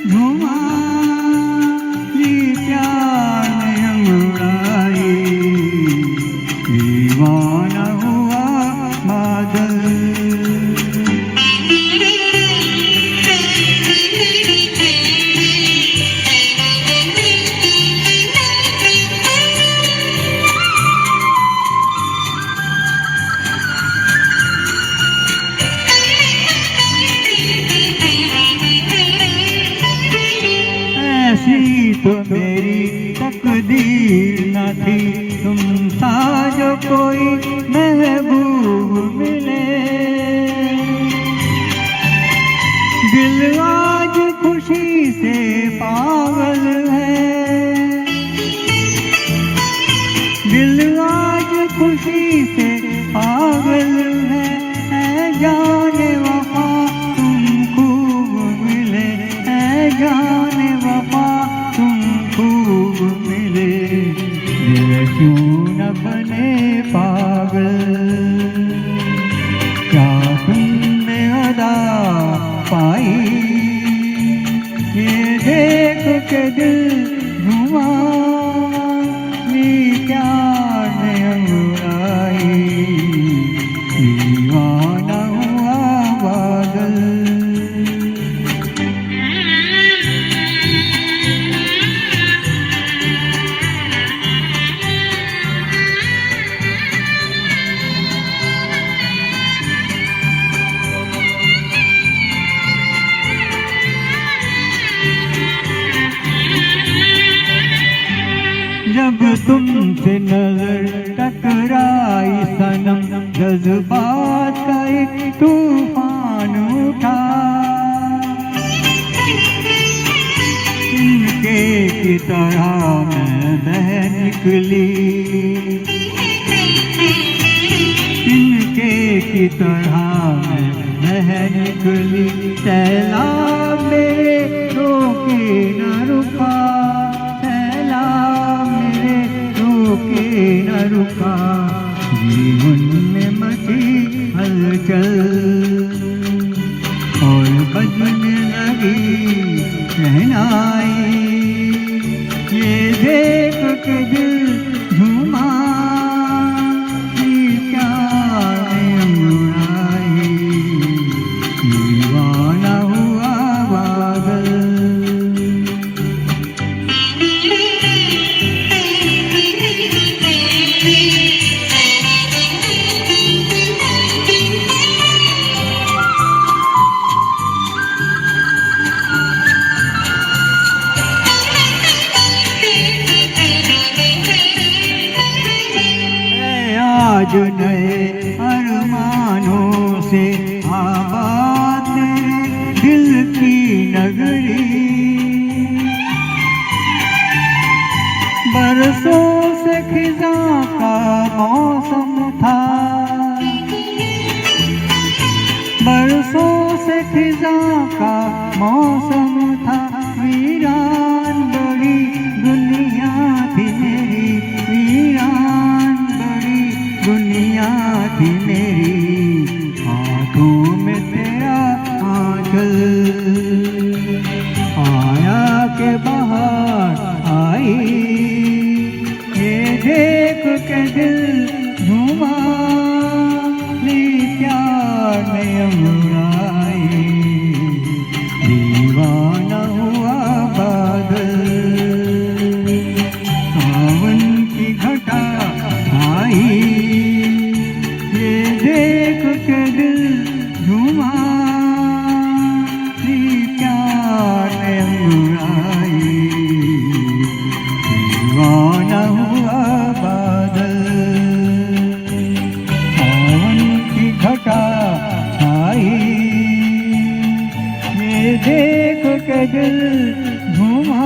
झूमा, ये प्यार ने अंगड़ाई, दीवाना हुआ बादल। ऐसी तो मेरी तकदीर न थी, तुम सा जो कोई महबूब मिले। दिल आज खुशी से पागल है, दिल आज खुशी से पागल है। जाने वफा तुम खूब मिले, जाने वफा तुम खूब मिले। दिल क्यों न बने पागल, क्या तुमने अदा पाई, ये देख के दिल झूमा, ये प्यार ने अंगड़ाई, दीवाना हुआ बादल। जब तुमसे नजर टकराई सनम, जज्बात का एक तूफान उठा। इनके की तरह मैं बह निकली, इनके की तरह मैं बह निकली। सैलाब मेरे रोके न रुका, के न रुका। जीवन में मची हलचल और बजने लगी शहनाई, ये देख के दिल झूमा, ये प्यार ने अंगड़ाई, दीवाना हुआ बादल। आज नए अरमानों से आबाद मेरे दिल की नगरी, बरसों से खिज़ां का मौसम था, बरसों से खिज़ां का मौसम था। वीरान बड़ी दुनिया थी मेरी, वीरान बड़ी दुनिया थी मेरी। हाथों में तेरा आंचल आया के बाहर आई, ये देख के दिल झूमा, ये प्यार ने अंगड़ाई, दीवाना हुआ बादल। सावन की घटा आई, ये देख के दिल झूमा, ये प्यार ने अंगड़ाई, दीवाना हुआ बादल। सावन की घटा आई, ये देख के दिल झूमा।